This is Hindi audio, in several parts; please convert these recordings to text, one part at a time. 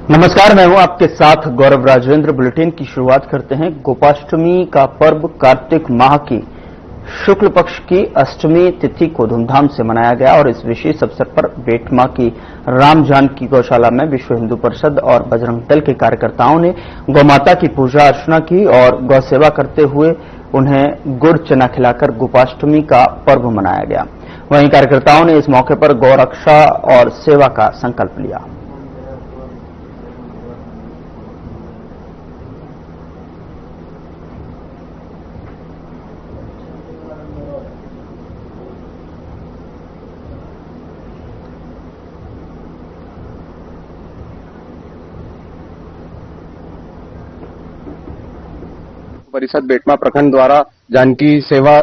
नमस्कार, मैं हूं आपके साथ गौरव राजेंद्र। बुलेटिन की शुरुआत करते हैं। गोपाष्टमी का पर्व कार्तिक माह की शुक्ल पक्ष की अष्टमी तिथि को धूमधाम से मनाया गया और इस विशेष अवसर पर बेटमा की राम जानकी गौशाला में विश्व हिंदू परिषद और बजरंग दल के कार्यकर्ताओं ने गौमाता की पूजा अर्चना की और गौ सेवा करते हुए उन्हें गुड़ चना खिलाकर गोपाष्टमी का पर्व मनाया गया। वहीं कार्यकर्ताओं ने इस मौके पर गौ रक्षा और सेवा का संकल्प लिया। परिषद बेटमा प्रखंड द्वारा जानकी सेवा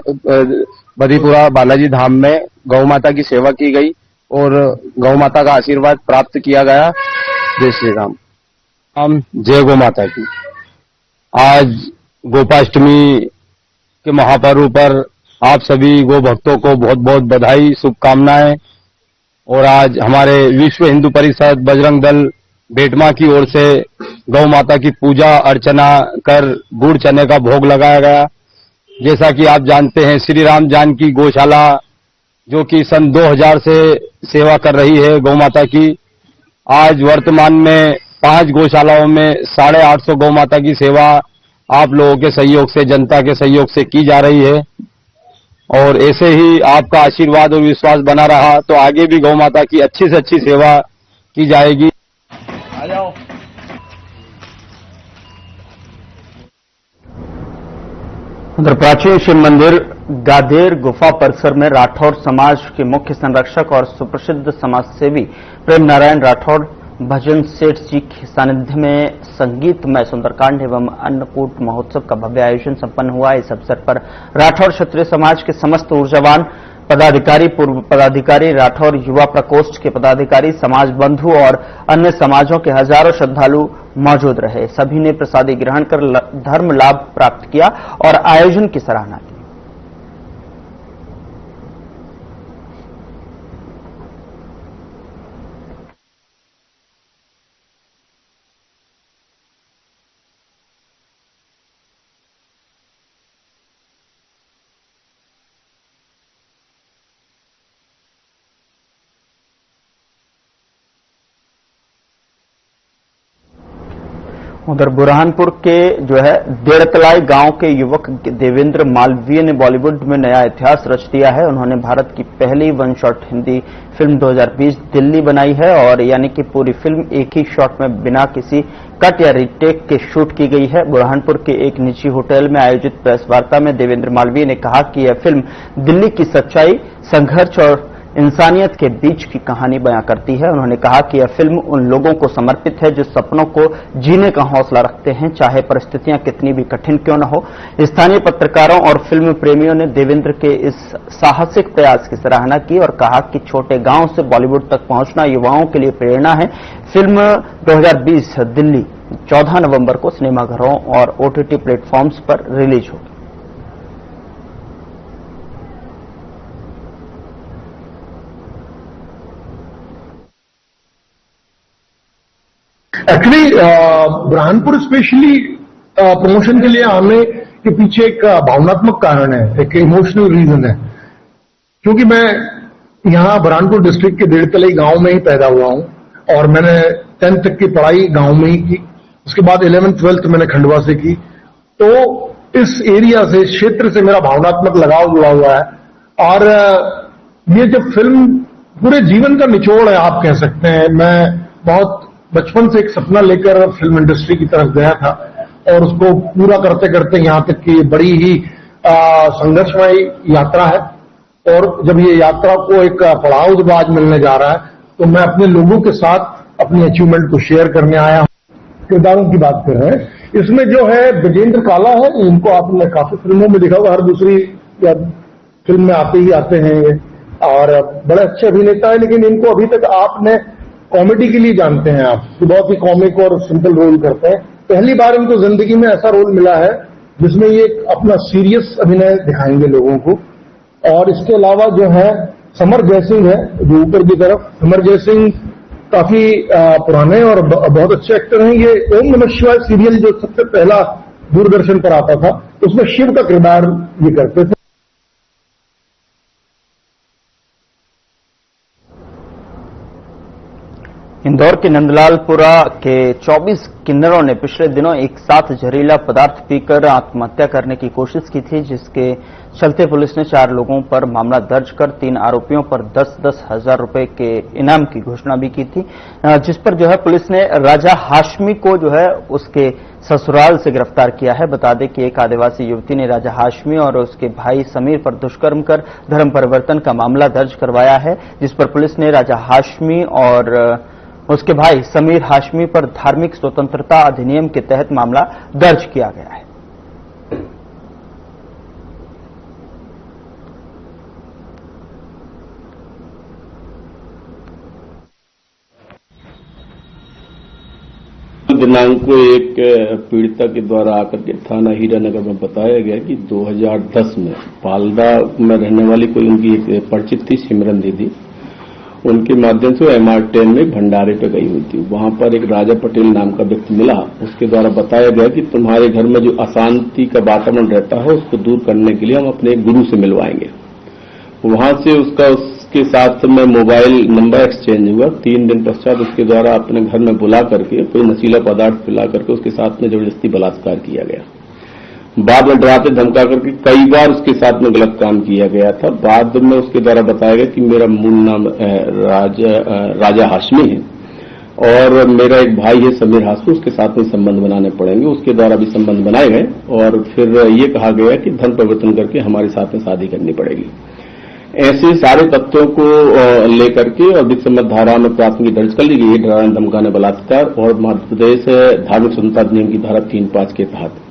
बदीपुरा बालाजी धाम में गौ माता की सेवा की गई और गौ माता का आशीर्वाद प्राप्त किया गया। जय श्री राम। हम जय गौ माता की। आज गोपाष्टमी के महापर्व पर आप सभी गो भक्तों को बहुत बहुत बधाई, शुभकामनाएं। और आज हमारे विश्व हिंदू परिषद बजरंग दल बेटमा की ओर से गौ माता की पूजा अर्चना कर गुड़ चने का भोग लगाया गया। जैसा कि आप जानते हैं, श्री राम जानकी गौशाला जो कि सन 2000 से सेवा कर रही है गौ माता की, आज वर्तमान में 5 गौशालाओं में 850 गौ माता की सेवा आप लोगों के सहयोग से, जनता के सहयोग से की जा रही है। और ऐसे ही आपका आशीर्वाद और विश्वास बना रहा तो आगे भी गौ माता की अच्छी से अच्छी सेवा की जाएगी। आ जाओ। उधर प्राचीन शिव मंदिर गादेर गुफा परिसर में राठौर समाज के मुख्य संरक्षक और सुप्रसिद्ध समाजसेवी प्रेम नारायण राठौर भजन सेठ जी के सानिध्य में संगीतमय सुंदरकांड एवं अन्नकूट महोत्सव का भव्य आयोजन संपन्न हुआ। इस अवसर पर राठौर क्षत्रिय समाज के समस्त ऊर्जावान पदाधिकारी, पूर्व पदाधिकारी, राठौर युवा प्रकोष्ठ के पदाधिकारी, समाज बंधु और अन्य समाजों के हजारों श्रद्धालु मौजूद रहे। सभी ने प्रसादी ग्रहण कर धर्म लाभ प्राप्त किया और आयोजन की सराहना की। उधर बुरहानपुर के देड़तलाई गांव के युवक देवेंद्र मालवीय ने बॉलीवुड में नया इतिहास रच दिया है। उन्होंने भारत की पहली one shot Hindi film 2020 Delhi बनाई है और यानी कि पूरी फिल्म एक ही शॉट में बिना किसी कट या रीटेक के शूट की गई है। बुरहानपुर के एक निजी होटल में आयोजित प्रेस वार्ता में देवेंद्र मालवीय ने कहा कि यह फिल्म दिल्ली की सच्चाई, संघर्ष और इंसानियत के बीच की कहानी बयां करती है। उन्होंने कहा कि यह फिल्म उन लोगों को समर्पित है जो सपनों को जीने का हौसला रखते हैं, चाहे परिस्थितियां कितनी भी कठिन क्यों न हो। स्थानीय पत्रकारों और फिल्म प्रेमियों ने देवेंद्र के इस साहसिक प्रयास की सराहना की और कहा कि छोटे गांव से बॉलीवुड तक पहुंचना युवाओं के लिए प्रेरणा है। फिल्म 2020 दिल्ली 14 नवंबर को सिनेमाघरों और OTT प्लेटफॉर्म्स पर रिलीज होगी। एक्चुअली बुरहानपुर स्पेशली प्रमोशन के लिए आने के पीछे एक भावनात्मक कारण है, एक इमोशनल रीजन है। क्योंकि मैं यहाँ बुरहानपुर डिस्ट्रिक्ट के देड़तलाई गांव में ही पैदा हुआ हूं और मैंने 10th तक की पढ़ाई गांव में ही की। उसके बाद 11th 12th मैंने खंडवा से की। तो इस एरिया से, इस क्षेत्र से मेरा भावनात्मक लगाव जुड़ा हुआ है। और ये जब फिल्म पूरे जीवन का निचोड़ है आप कह सकते हैं। मैं बहुत बचपन से एक सपना लेकर फिल्म इंडस्ट्री की तरफ गया था और उसको पूरा करते करते यहाँ तक की बड़ी ही संघर्षमय यात्रा है। और जब ये यात्रा को एक पड़ाव जब आज मिलने जा रहा है तो मैं अपने लोगों के साथ अपनी अचीवमेंट को शेयर करने आया हूँ। किरदारों की बात कर रहे हैं, इसमें जो है विजेंद्र काला है, इनको आपने काफी फिल्मों में देखा होगा, हर दूसरी फिल्म में आते ही आते हैं ये और बड़े अच्छे अभिनेता है। लेकिन इनको अभी तक आपने कॉमेडी के लिए जानते हैं, आप बहुत ही कॉमिक और सिंपल रोल करते हैं। पहली बार इनको जिंदगी में ऐसा रोल मिला है जिसमें ये अपना सीरियस अभिनय दिखाएंगे लोगों को। और इसके अलावा जो है समर जयसिंह है जो ऊपर की तरफ, समर जयसिंह काफी पुराने और बहुत अच्छे एक्टर हैं। ये ओम नमः शिवाय सीरियल जो सबसे पहला दूरदर्शन पर आता था, उसमें शिव का किरदार ये करते थे। इंदौर के नंदलालपुरा के 24 किन्नरों ने पिछले दिनों एक साथ जहरीला पदार्थ पीकर आत्महत्या करने की कोशिश की थी, जिसके चलते पुलिस ने 4 लोगों पर मामला दर्ज कर 3 आरोपियों पर 10-10 हजार रुपए के इनाम की घोषणा भी की थी, जिस पर जो है पुलिस ने राजा हाशमी को जो है उसके ससुराल से गिरफ्तार किया है। बता दें कि एक आदिवासी युवती ने राजा हाशमी और उसके भाई समीर पर दुष्कर्म कर धर्म परिवर्तन का मामला दर्ज करवाया है, जिस पर पुलिस ने राजा हाशमी और उसके भाई समीर हाशमी पर धार्मिक स्वतंत्रता अधिनियम के तहत मामला दर्ज किया गया है। दिनांक को एक पीड़िता के द्वारा आकर के थाना हीरानगर में बताया गया कि 2010 में पालदा में रहने वाली कोई उनकी एक परिचित थी सिमरन दीदी, उनके माध्यम से MR10 में भंडारे पे गई हुई थी। वहां पर एक राजा पटेल नाम का व्यक्ति मिला, उसके द्वारा बताया गया कि तुम्हारे घर में जो अशांति का वातावरण रहता है उसको दूर करने के लिए हम अपने एक गुरु से मिलवाएंगे। वहां से उसके साथ में मोबाइल नंबर एक्सचेंज हुआ। 3 दिन पश्चात उसके द्वारा अपने घर में बुला करके कोई नशीला पदार्थ पिला करके उसके साथ में जबरदस्ती बलात्कार किया गया। बाद में डराते धमका करके कई बार उसके साथ में गलत काम किया गया था। बाद में उसके द्वारा बताया गया कि मेरा मूल नाम राजा हाशमी है और मेरा एक भाई है समीर हाशमी, उसके साथ में संबंध बनाने पड़ेंगे। उसके द्वारा भी संबंध बनाए गए और फिर ये कहा गया कि धर्म परिवर्तन करके हमारे साथ में शादी करनी पड़ेगी। ऐसे सारे तथ्यों को लेकर के और वित्त संबंध धारा में प्राथमिकी दर्ज कर ली गई है, डराने धमकाने बलात्कार और मध्य प्रदेश धार्मिक स्वतंत्रता अधिनियम की धारा 3-5 के तहत।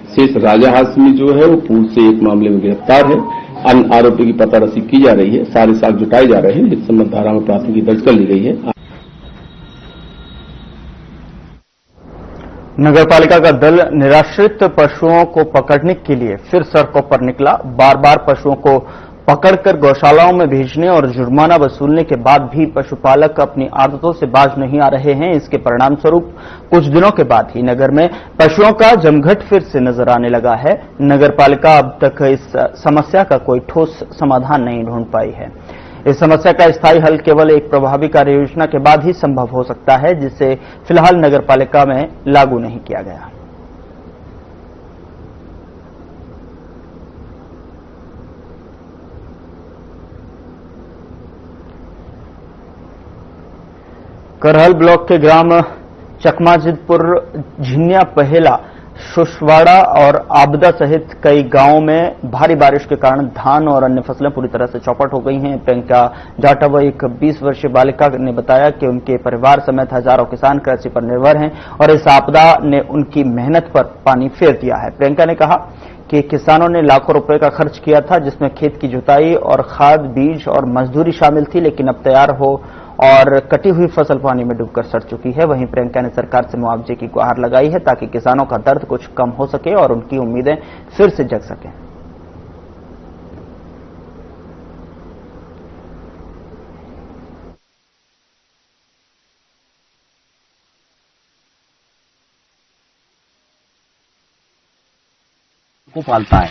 शेष राजा हाशमी जो है वो पूर्व से एक मामले में गिरफ्तार है। अन्य आरोपी की पता रसी की जा रही है, सारे साक्ष्य जुटाए जा रहे हैं, वित्त संबंध धारा में प्राथमिकी दर्ज कर ली गई है। नगरपालिका का दल निराश्रित पशुओं को पकड़ने के लिए फिर सड़कों पर निकला। बार बार पशुओं को पकड़कर गौशालाओं में भेजने और जुर्माना वसूलने के बाद भी पशुपालक अपनी आदतों से बाज नहीं आ रहे हैं। इसके परिणाम स्वरूप कुछ दिनों के बाद ही नगर में पशुओं का जमघट फिर से नजर आने लगा है। नगरपालिका अब तक इस समस्या का कोई ठोस समाधान नहीं ढूंढ पाई है। इस समस्या का स्थायी हल केवल एक प्रभावी कार्य योजना के बाद ही संभव हो सकता है, जिसे फिलहाल नगरपालिका में लागू नहीं किया गया। करहल ब्लॉक के ग्राम चकमाजिदपुर, झिन्या पहेला, शुशवाड़ा और आबदा सहित कई गांवों में भारी बारिश के कारण धान और अन्य फसलें पूरी तरह से चौपट हो गई हैं। प्रियंका जाटव, एक 20 वर्षीय बालिका ने बताया कि उनके परिवार समेत हजारों किसान कृषि पर निर्भर हैं और इस आपदा ने उनकी मेहनत पर पानी फेर दिया है। प्रियंका ने कहा कि किसानों ने लाखों रुपए का खर्च किया था, जिसमें खेत की जुताई और खाद, बीज और मजदूरी शामिल थी, लेकिन अब तैयार हो और कटी हुई फसल पानी में डूबकर सड़ चुकी है। वहीं प्रियंका ने सरकार से मुआवजे की गुहार लगाई है ताकि किसानों का दर्द कुछ कम हो सके और उनकी उम्मीदें फिर से जग सकें। को पालता है,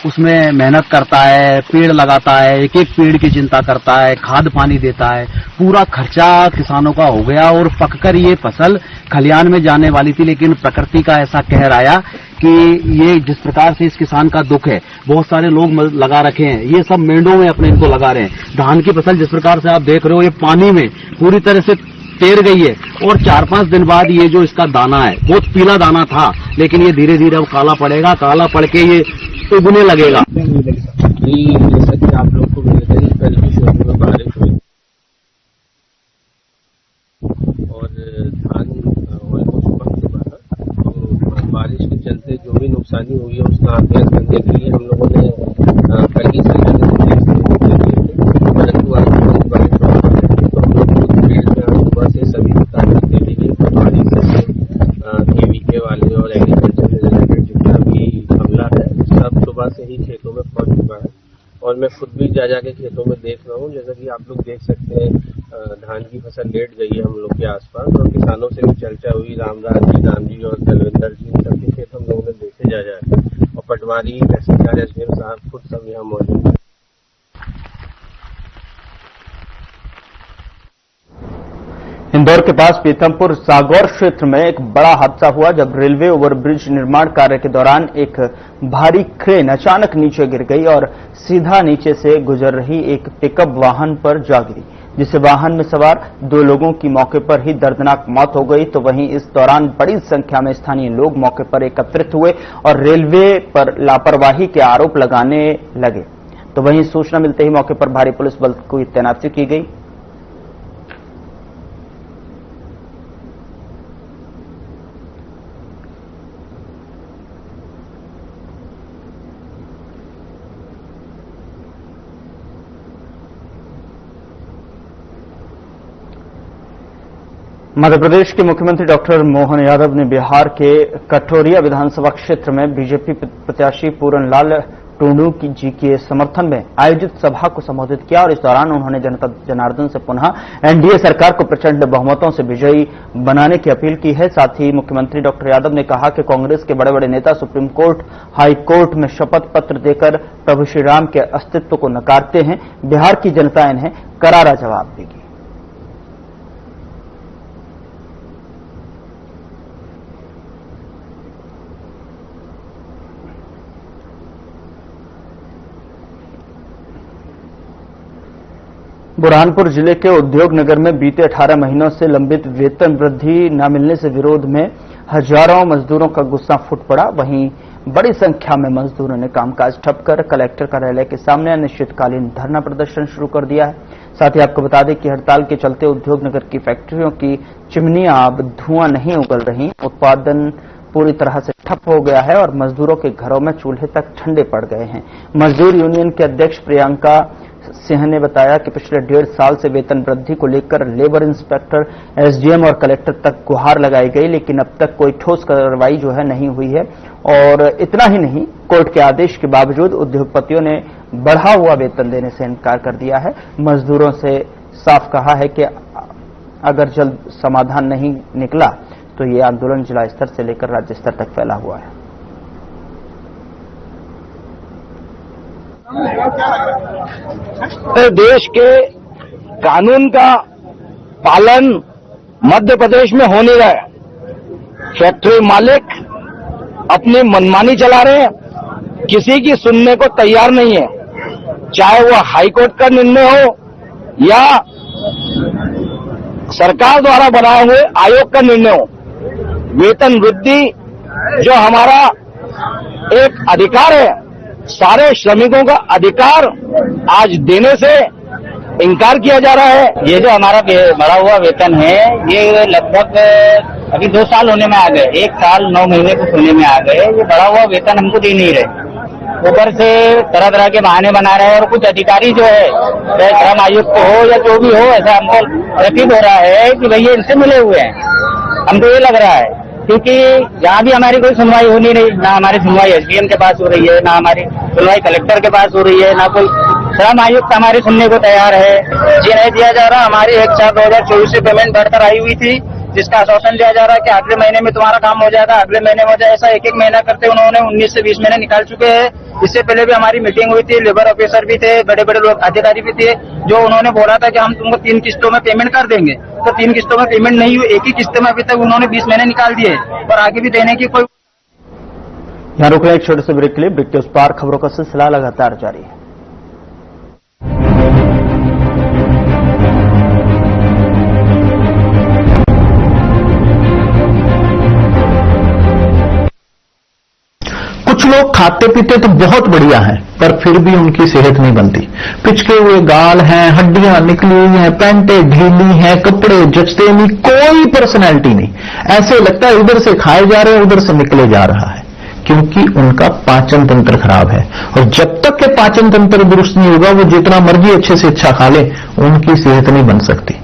उसमें मेहनत करता है, पेड़ लगाता है, एक एक पेड़ की चिंता करता है, खाद पानी देता है, पूरा खर्चा किसानों का हो गया और पककर ये फसल खलियान में जाने वाली थी। लेकिन प्रकृति का ऐसा कहर आया कि ये जिस प्रकार से इस किसान का दुख है, बहुत सारे लोग लगा रखे हैं, ये सब मेंढों में अपने इनको लगा रहे हैं। धान की फसल जिस प्रकार से आप देख रहे हो, ये पानी में पूरी तरह से तैर गई है और 4-5 दिन बाद ये जो इसका दाना है, बहुत पीला दाना था, लेकिन ये धीरे धीरे अब काला पड़ेगा, काला पड़ के ये उगने लगेगा। जैसा कि आप लोग को कल की शुरू में बारिश हुई और धान ऑलमोस्ट पक चुका था, तो बारिश के चलते जो भी नुकसानी हुई है उसका अभ्यास करने के लिए हम लोगों ने कल की सरकार परंतु आज बारिश तो हम लोग खुद फील्ड में आज सुबह से सभी कार्य दे दीजिए। बारिश से KVK वाले और एग्रीकल्चर से रिलेटेड जितना भी हमला है सब सुबह से ही खेतों में पहुंच चुका है और मैं खुद भी जा जाके खेतों में देख रहा हूँ। जैसा कि आप लोग देख सकते हैं, धान की फसल लेट गई है हम लोग के आसपास, और किसानों से भी चर्चा हुई। रामराज जी, राम जी और दलविंदर जी, इन सबके खेत हम लोगों ने देखे जा जाए, और पटवारी, तहसीलदार, एसडीएम साहब खुद सब यहाँ मौजूद है। इंदौर के पास पीथमपुर सागौर क्षेत्र में एक बड़ा हादसा हुआ जब रेलवे ओवरब्रिज निर्माण कार्य के दौरान एक भारी क्रेन अचानक नीचे गिर गई और सीधा नीचे से गुजर रही एक पिकअप वाहन पर जा गिरी, जिससे वाहन में सवार 2 लोगों की मौके पर ही दर्दनाक मौत हो गई। तो वहीं इस दौरान बड़ी संख्या में स्थानीय लोग मौके पर एकत्रित हुए और रेलवे पर लापरवाही के आरोप लगाने लगे। तो वहीं सूचना मिलते ही मौके पर भारी पुलिस बल की तैनाती की गई। मध्य प्रदेश के मुख्यमंत्री डॉक्टर मोहन यादव ने बिहार के कठोरिया विधानसभा क्षेत्र में बीजेपी प्रत्याशी पूरनलाल टूडू जी के समर्थन में आयोजित सभा को संबोधित किया और इस दौरान उन्होंने जनता जनार्दन से पुनः एनडीए सरकार को प्रचंड बहुमतों से विजयी बनाने की अपील की है। साथ ही मुख्यमंत्री डॉक्टर यादव ने कहा कि कांग्रेस के बड़े बड़े नेता सुप्रीम कोर्ट, हाई कोर्ट में शपथ पत्र देकर प्रभु श्री राम के अस्तित्व को नकारते हैं। बिहार की जनता इन्हें करारा जवाब देगी। बुरहानपुर जिले के उद्योग नगर में बीते 18 महीनों से लंबित वेतन वृद्धि न मिलने से विरोध में हजारों मजदूरों का गुस्सा फूट पड़ा। वहीं बड़ी संख्या में मजदूरों ने कामकाज ठप कर कलेक्टर कार्यालय के सामने अनिश्चितकालीन धरना प्रदर्शन शुरू कर दिया है। साथ ही आपको बता दें कि हड़ताल के चलते उद्योग नगर की फैक्ट्रियों की चिमनियां अब धुआं नहीं उगल रही, उत्पादन पूरी तरह से ठप हो गया है और मजदूरों के घरों में चूल्हे तक ठंडे पड़ गए हैं। मजदूर यूनियन के अध्यक्ष प्रियंका सिंह ने बताया कि पिछले 1.5 साल से वेतन वृद्धि को लेकर लेबर इंस्पेक्टर, एसडीएम और कलेक्टर तक गुहार लगाई गई, लेकिन अब तक कोई ठोस कार्रवाई जो है नहीं हुई है। और इतना ही नहीं, कोर्ट के आदेश के बावजूद उद्योगपतियों ने बढ़ा हुआ वेतन देने से इनकार कर दिया है। मजदूरों से साफ कहा है कि अगर जल्द समाधान नहीं निकला तो ये आंदोलन जिला स्तर से लेकर राज्य स्तर तक फैला हुआ है। देश के कानून का पालन मध्य प्रदेश में हो नहीं रहा है। फैक्ट्री मालिक अपनी मनमानी चला रहे हैं, किसी की सुनने को तैयार नहीं है, चाहे वो हाईकोर्ट का निर्णय हो या सरकार द्वारा बनाए हुए आयोग का निर्णय हो। वेतन वृद्धि जो हमारा एक अधिकार है, सारे श्रमिकों का अधिकार आज देने से इनकार किया जा रहा है। ये जो हमारा बढ़ा हुआ वेतन है, ये लगभग अभी 2 साल होने में आ गए, 1 साल 9 महीने कुछ होने में आ गए। ये बढ़ा हुआ वेतन हमको दे नहीं रहे, ऊपर से तरह तरह के बहाने बना रहे हैं। और कुछ अधिकारी जो है, चाहे श्रम आयुक्त हो या जो भी हो, ऐसा हमको प्रतीत हो रहा है कि भैया इनसे मिले हुए हैं। हमको ये लग रहा है क्योंकि यहाँ भी हमारी कोई सुनवाई हो नहीं रही, ना हमारी सुनवाई एसडीएम के पास हो रही है, ना हमारी सुनवाई कलेक्टर के पास हो रही है, ना कोई श्रम आयुक्त हमारी सुनने को तैयार है। ये नहीं दिया जा रहा। हमारी 1/4/2024 से पेमेंट बढ़कर आई हुई थी, जिसका आश्वासन दिया जा रहा है कि अगले महीने में तुम्हारा काम हो जाएगा, अगले महीने में हो जाए। ऐसा एक महीना करते उन्होंने 19 से 20 महीने निकाल चुके हैं। इससे पहले भी हमारी मीटिंग हुई थी, लेबर ऑफिसर भी थे, बड़े बड़े लोग अधिकारी भी थे, जो उन्होंने बोला था कि हम तुमको 3 किस्तों में पेमेंट कर देंगे। तो 3 किस्तों में पेमेंट नहीं हुई, एक ही किस्त में अभी तक उन्होंने 20 महीने निकाल दिए और आगे भी देने की कोई। यहां रुक रहे एक छोटे से ब्रेक के लिए। ब्रेक के उस पार खबरों का सिलसिला लगातार जारी है। कुछ लोग खाते पीते तो बहुत बढ़िया हैं, पर फिर भी उनकी सेहत नहीं बनती। पिचके हुए गाल हैं, हड्डियां निकली हुई हैं, पैंटें ढीली हैं, कपड़े जचते नहीं, कोई पर्सनैलिटी नहीं। ऐसे लगता है इधर से खाए जा रहे हैं, उधर से निकले जा रहा है, क्योंकि उनका पाचन तंत्र खराब है। और जब तक के पाचन तंत्र दुरुस्त नहीं होगा, वो जितना मर्जी अच्छे से अच्छा खा ले, उनकी सेहत नहीं बन सकती।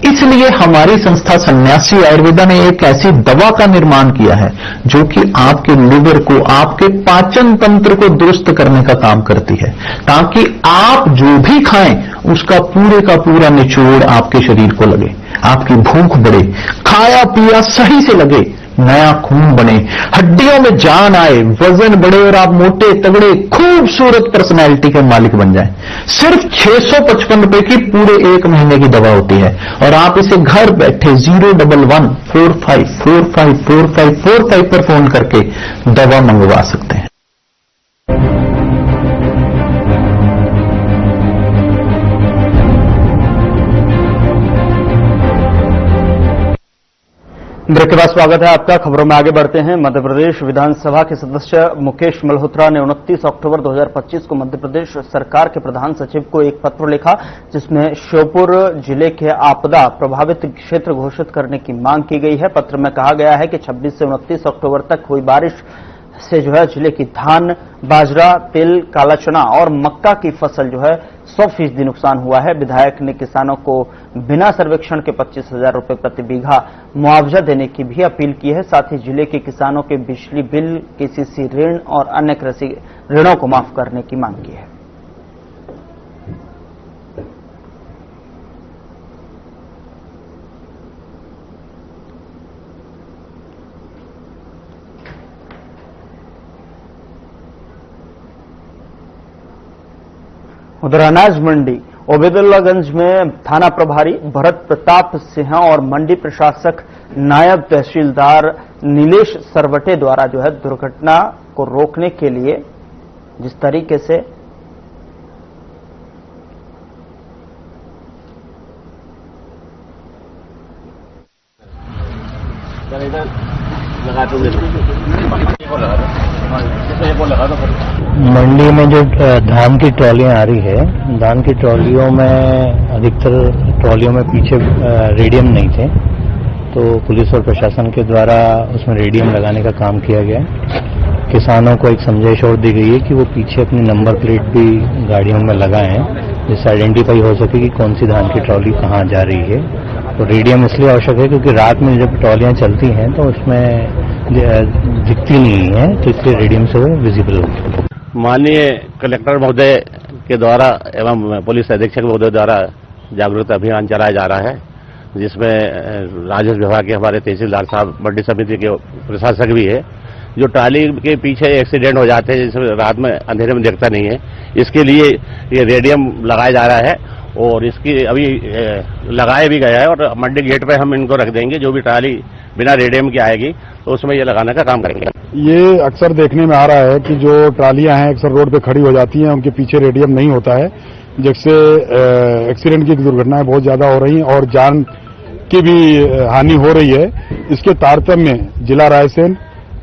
इसलिए हमारी संस्था सन्यासी आयुर्वेदा ने एक ऐसी दवा का निर्माण किया है जो कि आपके लिवर को, आपके पाचन तंत्र को दुरुस्त करने का काम करती है, ताकि आप जो भी खाएं उसका पूरे का पूरा निचोड़ आपके शरीर को लगे, आपकी भूख बढ़े, खाया पिया सही से लगे, नया खून बने, हड्डियों में जान आए, वजन बढ़े और आप मोटे तगड़े खूबसूरत पर्सनैलिटी के मालिक बन जाएं। सिर्फ 655 रुपए की पूरे 1 महीने की दवा होती है और आप इसे घर बैठे 01145454545 पर फोन करके दवा मंगवा सकते हैं। ब्रेक के बाद स्वागत है आपका। खबरों में आगे बढ़ते हैं। मध्य प्रदेश विधानसभा के सदस्य मुकेश मल्होत्रा ने 29 अक्टूबर 2025 को मध्य प्रदेश सरकार के प्रधान सचिव को एक पत्र लिखा, जिसमें श्योपुर जिले के आपदा प्रभावित क्षेत्र घोषित करने की मांग की गई है। पत्र में कहा गया है कि 26 से 29 अक्टूबर तक हुई बारिश से जिले की धान, बाजरा, तिल, काला चना और मक्का की फसल 100% नुकसान हुआ है। विधायक ने किसानों को बिना सर्वेक्षण के 25,000 रुपए प्रति बीघा मुआवजा देने की भी अपील की है। साथ ही जिले के किसानों के बिजली बिल, केसीसी ऋण और अन्य कृषि ऋणों को माफ करने की मांग की है। उधर अनाज मंडी ओबेदुल्लागंज में थाना प्रभारी भरत प्रताप सिंह और मंडी प्रशासक नायब तहसीलदार नीलेश सरवटे द्वारा दुर्घटना को रोकने के लिए जिस तरीके से मंडी में जो धान की ट्रॉलियां आ रही है, धान की ट्रॉलियों में अधिकतर ट्रॉलियों में पीछे रेडियम नहीं थे, तो पुलिस और प्रशासन के द्वारा उसमें रेडियम लगाने का काम किया गया। किसानों को एक समझाइश और दी गई है कि वो पीछे अपनी नंबर प्लेट भी गाड़ियों में लगाएं, जिससे आइडेंटिफाई हो सके कि कौन सी धान की ट्रॉली कहाँ जा रही है। तो रेडियम इसलिए आवश्यक है क्योंकि रात में जब ट्रॉलियां चलती हैं तो उसमें दिखती नहीं है, तो इसलिए रेडियम से वो विजिबल होती है। माननीय कलेक्टर महोदय के द्वारा एवं पुलिस अधीक्षक महोदय द्वारा जागरूकता अभियान चलाया जा रहा है, जिसमें राजस्व विभाग के हमारे तहसीलदार साहब, मंडी समिति के प्रशासक भी है। जो ट्राली के पीछे एक्सीडेंट हो जाते हैं, जिसमें रात में अंधेरे में दिखता नहीं है, इसके लिए ये रेडियम लगाया जा रहा है और इसकी अभी लगाया भी गया है और मंडी गेट पे हम इनको रख देंगे। जो भी ट्राली बिना रेडियम की आएगी तो उसमें ये लगाने का काम करेंगे। ये अक्सर देखने में आ रहा है कि जो ट्रालियां हैं अक्सर रोड पे खड़ी हो जाती हैं, उनके पीछे रेडियम नहीं होता है, जिससे एक्सीडेंट की दुर्घटनाएं बहुत ज्यादा हो रही हैं और जान की भी हानि हो रही है। इसके तारतम्य में जिला रायसेन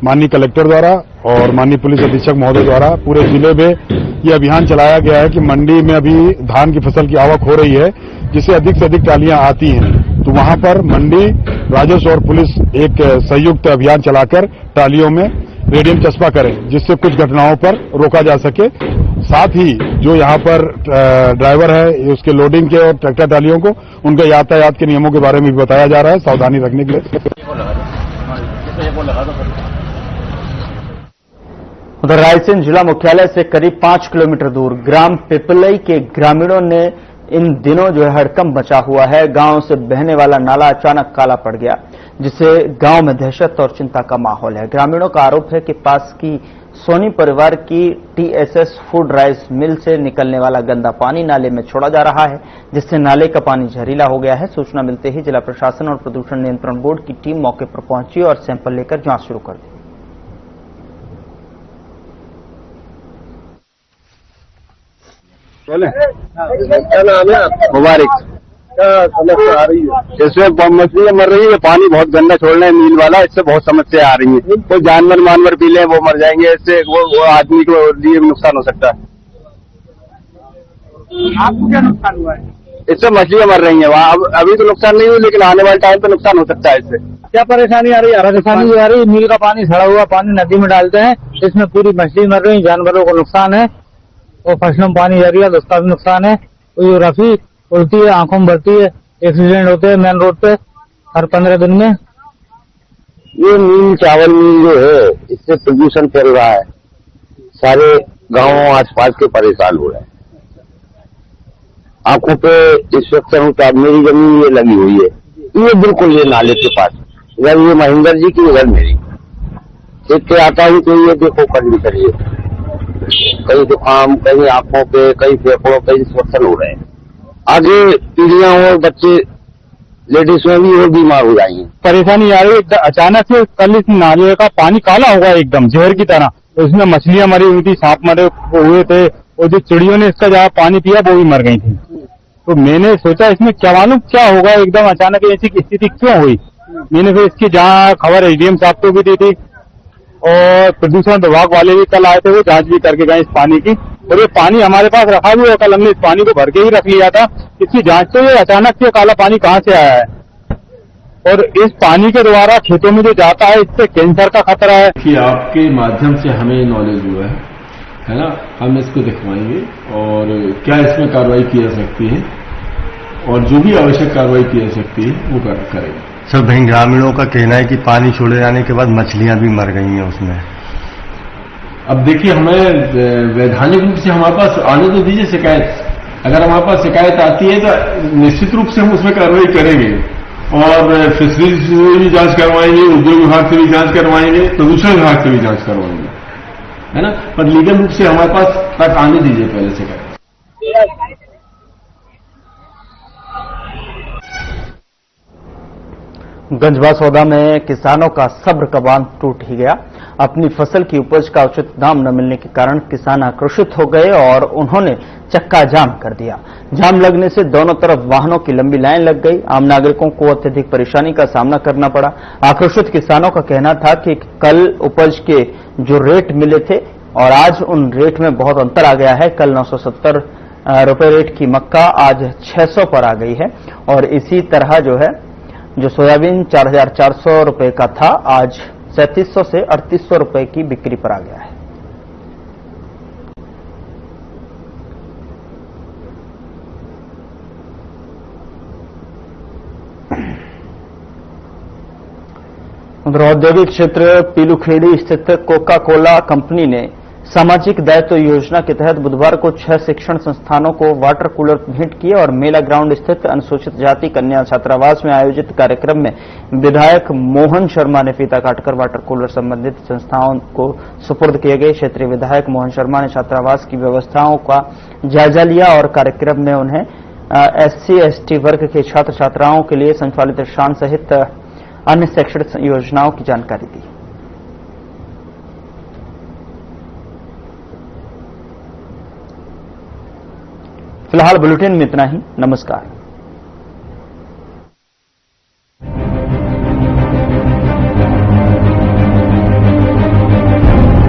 माननीय कलेक्टर द्वारा और माननीय पुलिस अधीक्षक महोदय द्वारा पूरे जिले में ये अभियान चलाया गया है कि मंडी में अभी धान की फसल की आवक हो रही है, जिससे अधिक से अधिक ट्रालियां आती हैं, तो वहां पर मंडी राजस्व और पुलिस एक संयुक्त अभियान चलाकर ट्रालियों में रेडियम चस्पा करें, जिससे कुछ घटनाओं पर रोका जा सके। साथ ही जो यहाँ पर ड्राइवर है उसके लोडिंग के और ट्रैक्टर ट्रालियों को उनके यातायात के नियमों के बारे में भी बताया जा रहा है, सावधानी रखने के लिए। उधर रायसेन जिला मुख्यालय से करीब 5 किलोमीटर दूर ग्राम पिपलई के ग्रामीणों ने इन दिनों हड़कंप मचा हुआ है। गांव से बहने वाला नाला अचानक काला पड़ गया, जिससे गांव में दहशत और चिंता का माहौल है। ग्रामीणों का आरोप है कि पास की सोनी परिवार की टीएसएस फूड राइस मिल से निकलने वाला गंदा पानी नाले में छोड़ा जा रहा है, जिससे नाले का पानी जहरीला हो गया है। सूचना मिलते ही जिला प्रशासन और प्रदूषण नियंत्रण बोर्ड की टीम मौके पर पहुंची और सैंपल लेकर जांच शुरू कर दी। क्या नाम है? मुबारक। क्या समस्या आ रही है? इसमें मछलियां मर रही है, पानी बहुत गंदा छोड़ रहे हैं नील वाला, इससे बहुत समस्या आ रही है। कोई जानवर पी ले वो मर जाएंगे, इससे वो आदमी को लिए नुकसान हो सकता है। आपको क्या नुकसान हुआ है? इससे मछलियां मर रही है। अभी तो नुकसान नहीं हुआ, लेकिन आने वाले टाइम पे नुकसान हो सकता है। इससे क्या परेशानी आ रही है? परेशानी आ रही है, नील का पानी, सड़ा हुआ पानी नदी में डालते हैं, इसमें पूरी मछली मर रही है, जानवरों को नुकसान है और फसलों में पानी जा रही है तो उसका भी नुकसान है। तो ये रफी उल्टी है, आंखों में बढ़ती है, एक्सीडेंट होते हैं मेन रोड पे हर 15 दिन में। ये मिल चावल मिल जो है इससे प्रदूषण फैल रहा है, सारे गांवों आसपास के परेशान हो रहे हैं। आंखों पे इंस्पेक्शन होता, मेरी जमीन ये लगी हुई है, ये बिल्कुल ये नाले के पास, इधर ये महेंद्र जी की, इधर मेरी देख के आता हूँ तो ये देखो कर करिए, कहीं जुकाम, कहीं आंखों पे, कहीं फेफड़ों पे इंस्पेक्शन हो रहे हैं। आगे पीढ़ियां और बच्चे लेडीज में भी और बीमार हो जाएंगे। परेशानी आ रही है अचानक से। कल इस नाले का पानी काला होगा एकदम जहर की तरह, उसमें मछलियां मरी हुई थी, सांप मरे हुए थे, और जो चिड़ियों ने इसका जहाँ पानी पिया वो भी मर गई थी। तो मैंने सोचा इसमें क्या मालूम क्या होगा, एकदम अचानक ऐसी स्थिति क्यों हुई। मैंने फिर इसकी जहाँ खबर एसडीएम साहब को भी दी थी और प्रदूषण विभाग वाले भी कल आए थे, वो जांच भी करके गए इस पानी की। और ये पानी हमारे पास रखा भी हुआ, कल हमने इस पानी को भर के ही रख लिया था। इसकी जांच तो ये अचानक से काला पानी कहाँ से आया है, और इस पानी के द्वारा खेतों में जो जाता है इससे कैंसर का खतरा है। कि आपके माध्यम से हमें नॉलेज हुआ है ना, हम इसको दिखवाएंगे और क्या इसमें कार्रवाई की जा सकती है और जो भी आवश्यक कार्रवाई की जा सकती है वो करेंगे। सर वहीं ग्रामीणों का कहना है कि पानी छोड़े जाने के बाद मछलियां भी मर गई हैं उसमें। अब देखिए, हमें वैधानिक रूप से हमारे पास आने तो दीजिए शिकायत। अगर हमारे पास शिकायत आती है तो निश्चित रूप से हम उसमें कार्रवाई करेंगे और फिशरीज से भी जांच करवाएंगे, उद्योग विभाग से भी जांच करवाएंगे, प्रदूषण विभाग से भी जांच करवाएंगे, है ना। पर लीगल रूप से हमारे पास तक आने दीजिए पहले शिकायत। गंजबासौदा में किसानों का सब्र का बांध टूट ही गया। अपनी फसल की उपज का उचित दाम न मिलने के कारण किसान आक्रोशित हो गए और उन्होंने चक्का जाम कर दिया। जाम लगने से दोनों तरफ वाहनों की लंबी लाइन लग गई। आम नागरिकों को अत्यधिक परेशानी का सामना करना पड़ा। आक्रोशित किसानों का कहना था कि कल उपज के जो रेट मिले थे और आज उन रेट में बहुत अंतर आ गया है। कल 970 रुपए रेट की मक्का आज 600 पर आ गई है और इसी तरह जो सोयाबीन 4400 रुपए का था आज 3700 से 3800 रुपए की बिक्री पर आ गया है। उधर औद्योगिक क्षेत्र पीलूखेड़ी स्थित कोका कोला कंपनी ने सामाजिक दायित्व योजना के तहत बुधवार को 6 शिक्षण संस्थानों को वाटर कूलर भेंट किए और मेला ग्राउंड स्थित अनुसूचित जाति कन्या छात्रावास में आयोजित कार्यक्रम में विधायक मोहन शर्मा ने फीता काटकर वाटर कूलर संबंधित संस्थाओं को सुपुर्द किए गए। क्षेत्रीय विधायक मोहन शर्मा ने छात्रावास की व्यवस्थाओं का जायजा लिया और कार्यक्रम में उन्हें SC/ST वर्ग के छात्र छात्राओं के लिए संचालित शान सहित अन्य शैक्षणिक योजनाओं की जानकारी दी। फिलहाल बुलेटिन में इतना ही। नमस्कार।